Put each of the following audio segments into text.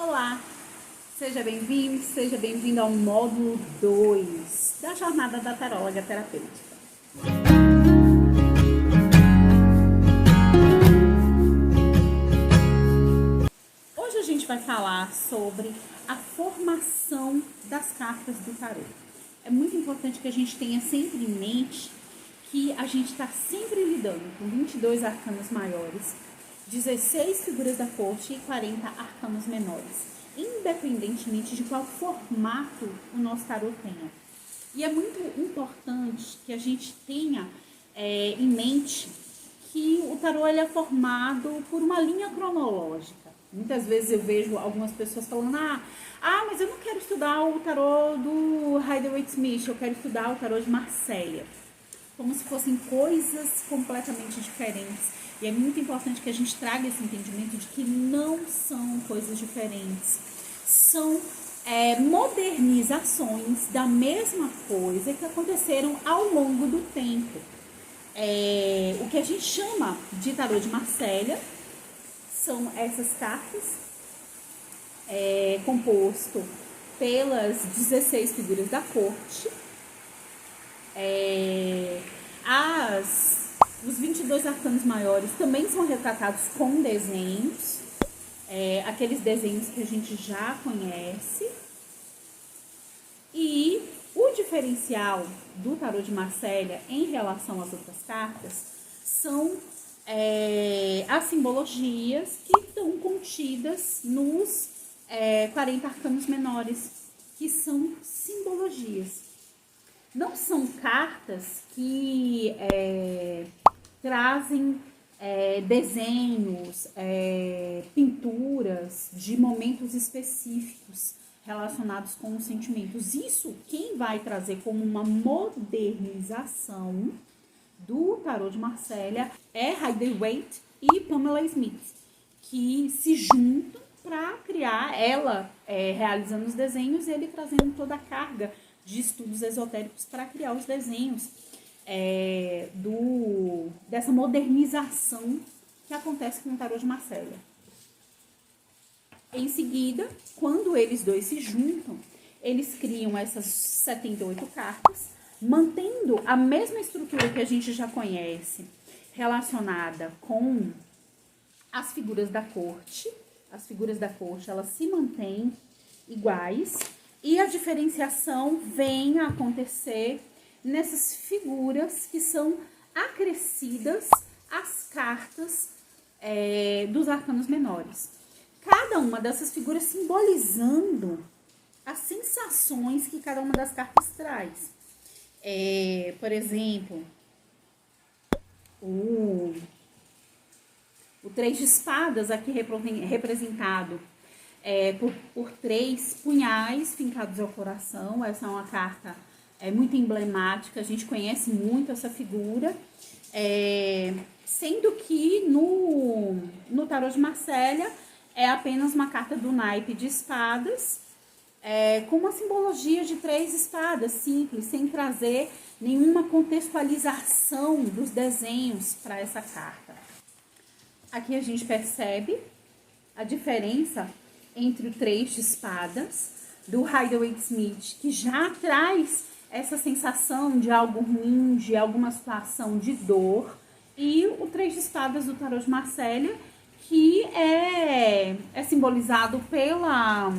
Olá, seja bem-vindo ao módulo 2 da jornada da taróloga terapêutica. Hoje a gente vai falar sobre a formação das cartas do tarô. É muito importante que a gente tenha sempre em mente que a gente está sempre lidando com 22 arcanos maiores, 16 figuras da corte e 40 arcanos menores, independentemente de qual formato o nosso tarô tenha. E é muito importante que a gente tenha em mente que o tarô ele é formado por uma linha cronológica. Muitas vezes eu vejo algumas pessoas falando, mas eu não quero estudar o tarô do Rider-Waite-Smith, eu quero estudar o tarô de Marselha. Como se fossem coisas completamente diferentes. E é muito importante que a gente traga esse entendimento de que não são coisas diferentes. São modernizações da mesma coisa que aconteceram ao longo do tempo. O que a gente chama de tarô de Marselha são essas cartas, composto pelas 16 figuras da corte. Os 22 arcanos maiores também são retratados com desenhos, aqueles desenhos que a gente já conhece. E o diferencial do tarô de Marselha em relação às outras cartas são as simbologias que estão contidas nos 40 arcanos menores, que são simbologias. Não são cartas que trazem desenhos, pinturas de momentos específicos relacionados com os sentimentos. Isso quem vai trazer como uma modernização do tarô de Marselha é Rider-Waite e Pamela Smith, que se juntam para criar, ela realizando os desenhos e ele trazendo toda a carga de estudos esotéricos para criar os desenhos dessa modernização que acontece com o tarô de Marselha. Em seguida, quando eles dois se juntam, eles criam essas 78 cartas, mantendo a mesma estrutura que a gente já conhece, relacionada com as figuras da corte. As figuras da corte, elas se mantêm iguais. E a diferenciação vem a acontecer nessas figuras que são acrescidas às cartas dos arcanos menores. Cada uma dessas figuras simbolizando as sensações que cada uma das cartas traz. Por exemplo, o 3 de espadas aqui representado por 3 punhais fincados ao coração. Essa é uma carta muito emblemática, a gente conhece muito essa figura, sendo que no tarô de Marselha é apenas uma carta do naipe de espadas, com uma simbologia de 3 espadas simples, sem trazer nenhuma contextualização dos desenhos para essa carta. Aqui a gente percebe a diferença entre o 3 de espadas do Rider-Waite-Smith, que já traz essa sensação de algo ruim, de alguma situação de dor, e o 3 de espadas do tarô de Marselha, que é simbolizado pela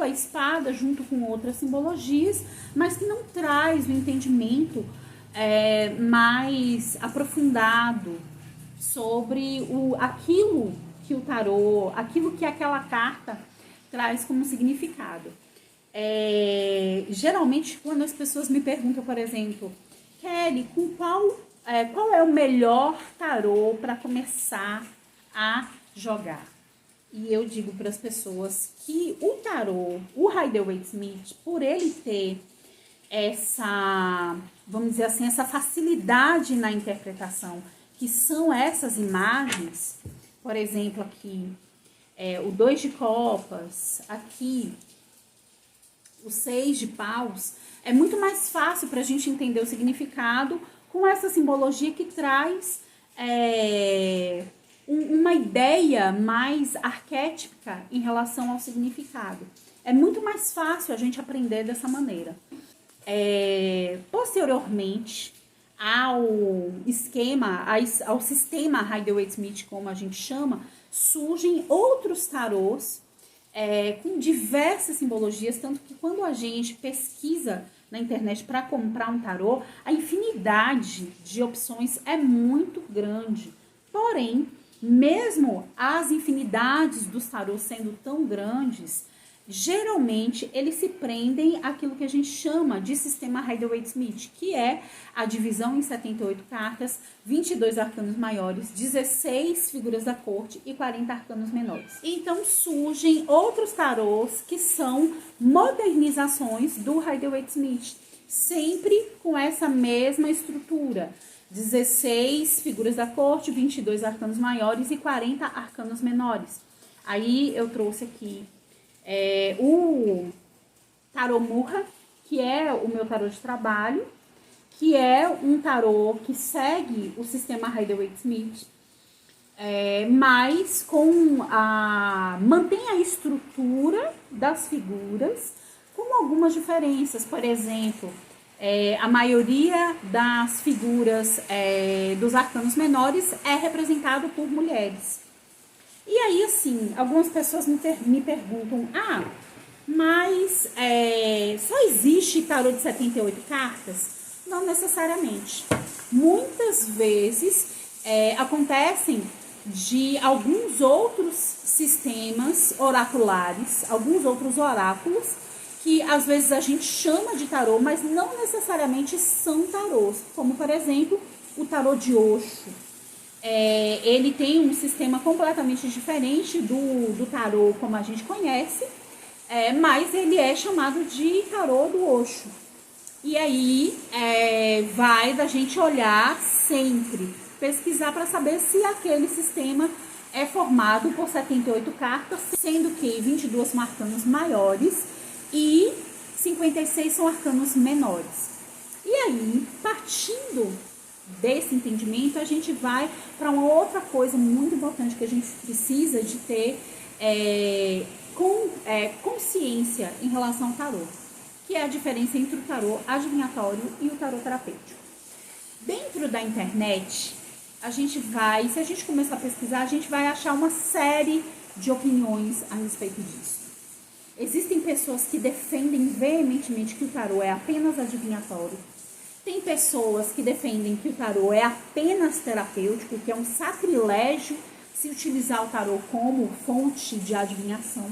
espada junto com outras simbologias, mas que não traz o entendimento mais aprofundado sobre aquilo que o tarô, aquilo que aquela carta traz como significado. Geralmente, quando as pessoas me perguntam, por exemplo, Kelly, qual é o melhor tarô para começar a jogar? E eu digo para as pessoas que o tarô, o Rider-Waite-Smith, por ele ter essa, vamos dizer assim, essa facilidade na interpretação, que são essas imagens, por exemplo, aqui, o 2 de copas, aqui, o 6 de paus, é muito mais fácil para a gente entender o significado com essa simbologia que traz uma ideia mais arquétipica em relação ao significado. É muito mais fácil a gente aprender dessa maneira. Posteriormente ao esquema, ao sistema Rider-Waite-Smith, como a gente chama, surgem outros tarôs com diversas simbologias, tanto que quando a gente pesquisa na internet para comprar um tarô, a infinidade de opções é muito grande. Porém, mesmo as infinidades dos tarôs sendo tão grandes, geralmente eles se prendem àquilo que a gente chama de sistema Rider-Waite-Smith, que é a divisão em 78 cartas, 22 arcanos maiores, 16 figuras da corte e 40 arcanos menores. Então surgem outros tarôs que são modernizações do Rider-Waite-Smith, sempre com essa mesma estrutura. 16 figuras da corte, 22 arcanos maiores e 40 arcanos menores. Aí eu trouxe aqui o tarô Murra, que é o meu tarô de trabalho, que é um tarô que segue o sistema Rider-Waite-Smith, mas mantém a estrutura das figuras com algumas diferenças. Por exemplo, a maioria das figuras dos arcanos menores é representado por mulheres. E aí, assim, algumas pessoas me perguntam, mas só existe tarô de 78 cartas? Não necessariamente. Muitas vezes acontecem de alguns outros sistemas oraculares, alguns outros oráculos, que às vezes a gente chama de tarô, mas não necessariamente são tarôs, como por exemplo o tarô de Osho. Ele tem um sistema completamente diferente do tarô como a gente conhece, mas ele é chamado de tarô do Osho. E aí vai da gente olhar sempre, pesquisar para saber se aquele sistema é formado por 78 cartas, sendo que 22 são arcanos maiores e 56 são arcanos menores. E aí, partindo desse entendimento, a gente vai para uma outra coisa muito importante que a gente precisa de ter consciência em relação ao tarô, que é a diferença entre o tarô adivinhatório e o tarô terapêutico. Dentro da internet, se a gente começar a pesquisar, a gente vai achar uma série de opiniões a respeito disso. Existem pessoas que defendem veementemente que o tarô é apenas adivinhatório. Tem pessoas que defendem que o tarô é apenas terapêutico, que é um sacrilégio se utilizar o tarô como fonte de adivinhação.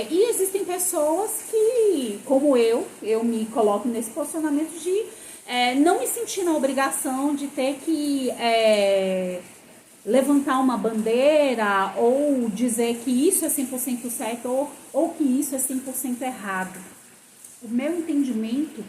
E existem pessoas que, como eu me coloco nesse posicionamento de não me sentir na obrigação de ter que levantar uma bandeira ou dizer que isso é 100% certo ou que isso é 100% errado. O meu entendimento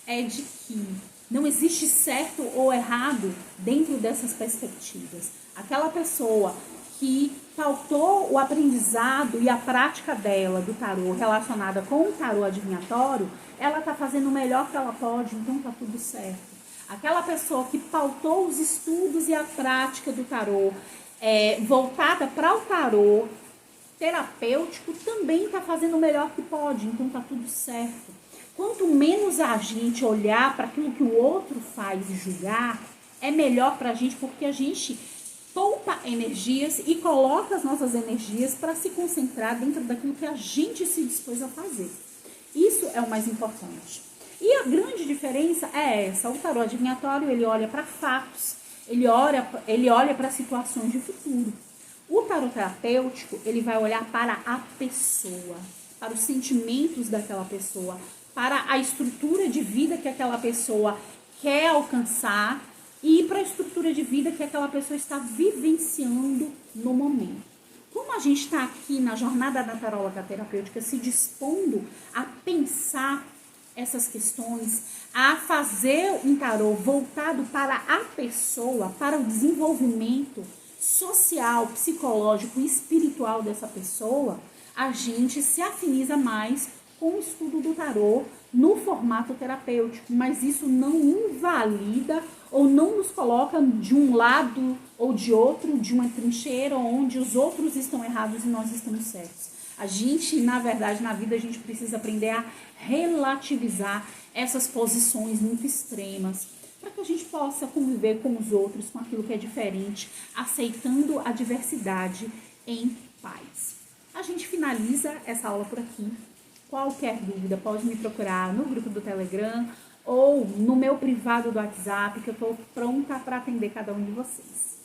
é de que não existe certo ou errado dentro dessas perspectivas. Aquela pessoa que pautou o aprendizado e a prática dela do tarô relacionada com o tarô adivinhatório, ela está fazendo o melhor que ela pode, então está tudo certo. Aquela pessoa que pautou os estudos e a prática do tarô voltada para o tarô terapêutico também está fazendo o melhor que pode, então está tudo certo. Quanto menos a gente olhar para aquilo que o outro faz e julgar, é melhor para a gente, porque a gente poupa energias e coloca as nossas energias para se concentrar dentro daquilo que a gente se dispôs a fazer. Isso é o mais importante. E a grande diferença é essa: o tarô adivinhatório, ele olha para fatos, ele olha para situações de futuro. O tarô terapêutico, ele vai olhar para a pessoa, para os sentimentos daquela pessoa, para a estrutura de vida que aquela pessoa quer alcançar e para a estrutura de vida que aquela pessoa está vivenciando no momento. Como a gente está aqui na jornada da taróloga terapêutica se dispondo a pensar essas questões, a fazer um tarô voltado para a pessoa, para o desenvolvimento social, psicológico e espiritual dessa pessoa, a gente se afiniza mais com o estudo do tarô no formato terapêutico, mas isso não invalida ou não nos coloca de um lado ou de outro, de uma trincheira onde os outros estão errados e nós estamos certos. A gente, na verdade, na vida, a gente precisa aprender a relativizar essas posições muito extremas, para que a gente possa conviver com os outros, com aquilo que é diferente, aceitando a diversidade em paz. A gente finaliza essa aula por aqui. Qualquer dúvida, pode me procurar no grupo do Telegram ou no meu privado do WhatsApp, que eu estou pronta para atender cada um de vocês.